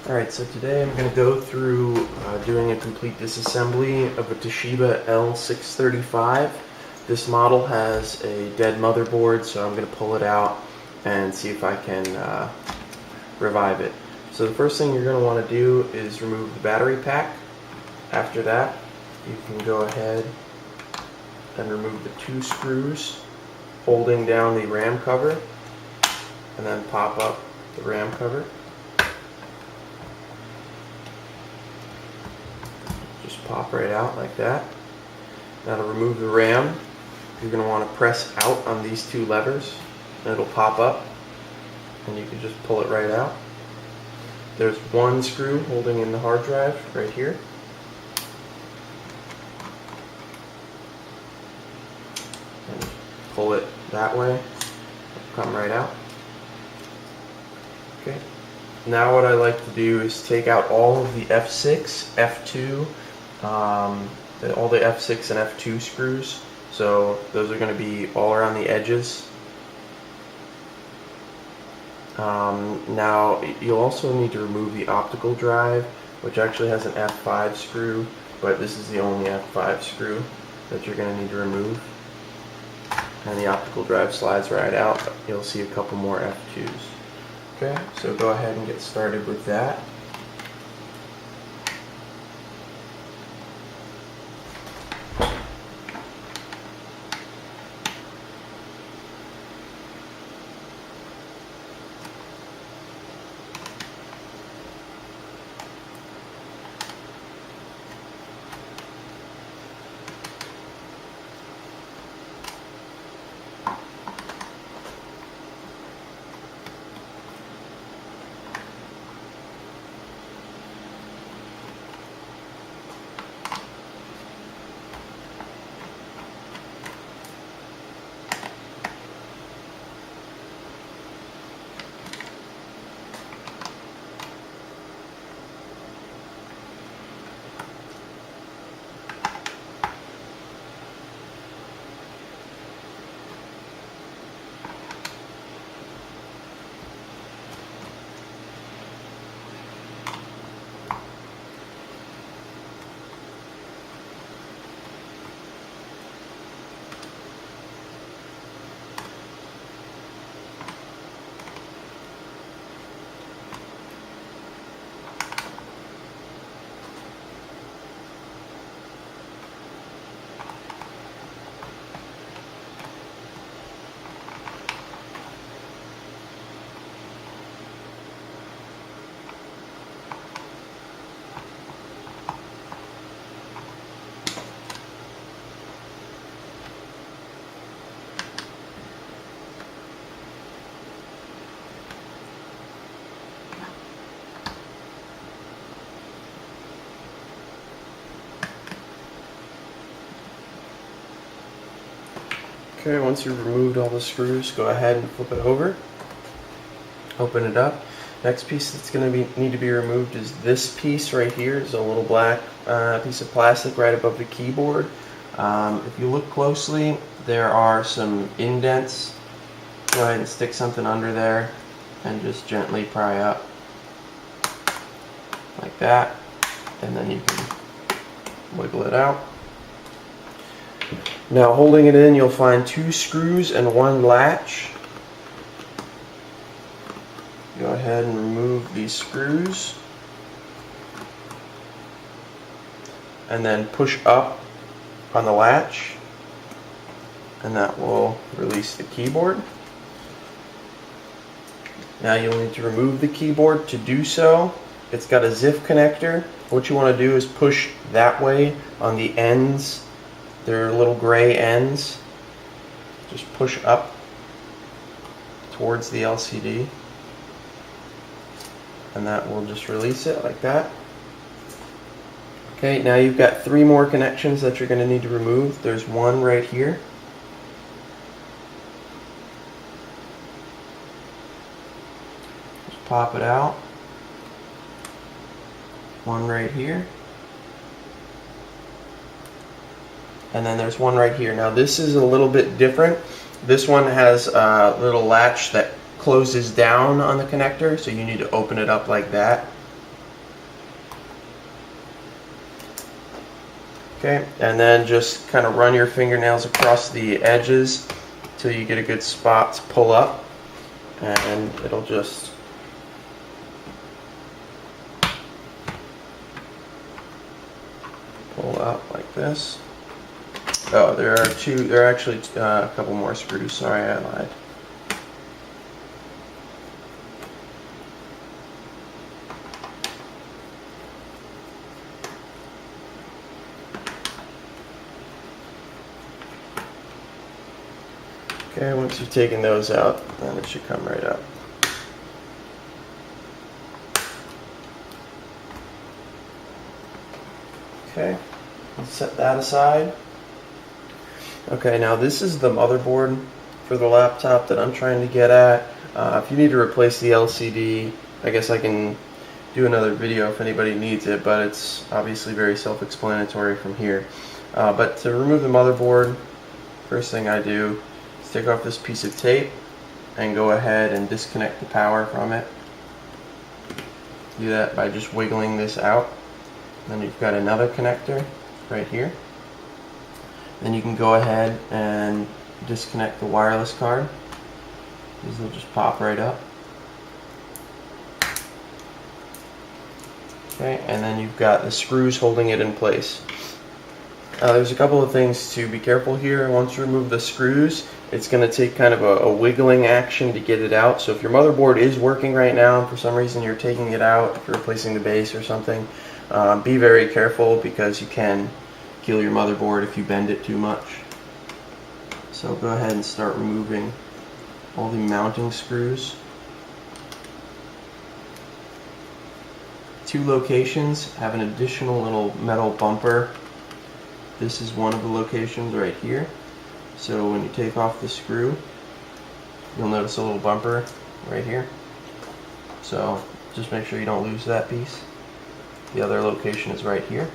Alright, so today I'm going to go through doing a complete disassembly of a Toshiba L635. This model has a dead motherboard, so I'm going to pull it out and see if I can revive it. So the first thing you're going to want to do is remove the battery pack. After that, you can go ahead and remove the 2 screws holding down the RAM cover, and then pop up the RAM cover. Just pop right out like that. Now to remove the RAM, you're going to want to press out on these 2 levers and it'll pop up and you can just pull it right out. There's 1 screw holding in the hard drive right here. And pull it that way, it'll come right out. Okay. Now what I like to do is take out all of the F6, F2, all the F6 and F2 screws. So those are going to be all around the edges. Now you'll also need to remove the optical drive, which actually has an F5 screw, but this is the only F5 screw that you're going to need to remove. And the optical drive slides right out, but you'll see a couple more F2s. Okay, so go ahead and get started with that. Okay, once you've removed all the screws, go ahead and flip it over. Open it up. Next piece that's going to need to be removed is this piece right here. It's a little black piece of plastic right above the keyboard. If you look closely, there are some indents. Go ahead and stick something under there and just gently pry up like that, and then you can wiggle it out. Now holding it in, you'll find 2 screws and 1 latch. Go ahead and remove these screws and then push up on the latch, and that will release the keyboard. Now you'll need to remove the keyboard. To do so, it's got a ZIF connector. What you want to do is push that way on the ends. They're little gray ends. Just push up towards the LCD, and that will just release it like that. Okay, now you've got 3 more connections that you're going to need to remove. There's 1 right here. Just pop it out. 1 right here. and then there's one right here. Now this is a little bit different. This one has a little latch that closes down on the connector, so you need to open it up like that. Okay, and then just kind of run your fingernails across the edges till you get a good spot to pull up, and it'll just pull out like this. Oh, there are actually a couple more screws. Sorry, I lied. Okay, once you've taken those out, then it should come right up. Okay, let's set that aside. Okay, now this is the motherboard for the laptop that I'm trying to get at. If you need to replace the LCD, I guess I can do another video if anybody needs it, but it's obviously very self-explanatory from here. But to remove the motherboard, first thing I do is take off this piece of tape and go ahead and disconnect the power from it. Do that by just wiggling this out. Then you've got another connector right here. Then you can go ahead and disconnect the wireless card. These will just pop right up. Okay, and then you've got the screws holding it in place. There's a couple of things to be careful here. Once you remove the screws, it's going to take kind of a wiggling action to get it out. So if your motherboard is working right now and for some reason you're taking it out, if you're replacing the base or something, be very careful because you can kill your motherboard if you bend it too much. So go ahead and start removing all the mounting screws. 2 locations have an additional little metal bumper. This is one of the locations right here. So when you take off the screw, you'll notice a little bumper right here. So just make sure you don't lose that piece. The other location is right here.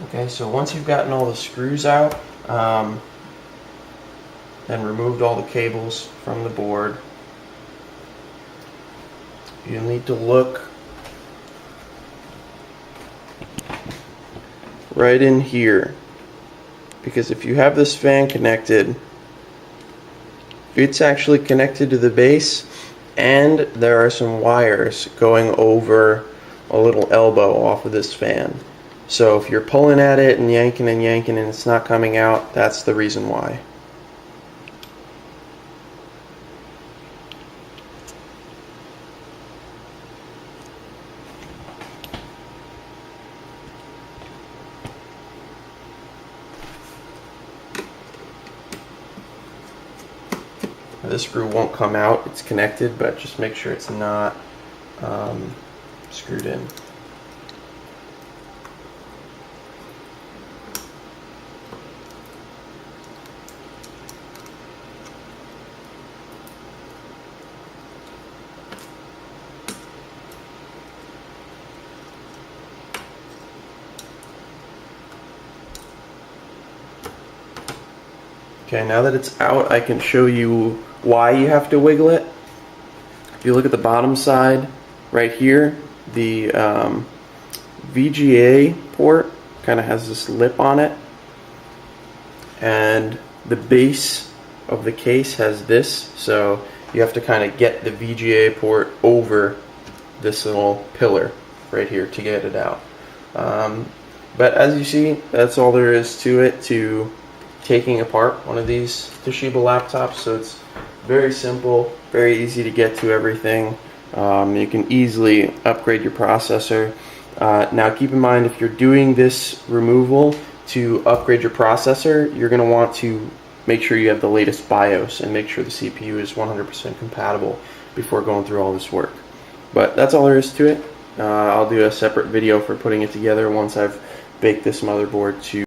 Okay, so once you've gotten all the screws out and removed all the cables from the board, you'll need to look right in here, because if you have this fan connected, it's actually connected to the base, and there are some wires going over a little elbow off of this fan. So if you're pulling at it and yanking and it's not coming out, that's the reason why. This screw won't come out, it's connected, but just make sure it's not screwed in. Okay, now that it's out, I can show you why you have to wiggle it. If you look at the bottom side, right here, the VGA port kind of has this lip on it, and the base of the case has this, so you have to kind of get the VGA port over this little pillar right here to get it out. But as you see, that's all there is to it, to taking apart one of these Toshiba laptops. So it's very simple, very easy to get to everything. You can easily upgrade your processor. Now keep in mind, if you're doing this removal to upgrade your processor, you're going to want to make sure you have the latest BIOS and make sure the CPU is 100% compatible before going through all this work. But that's all there is to it. I'll do a separate video for putting it together once I've baked this motherboard to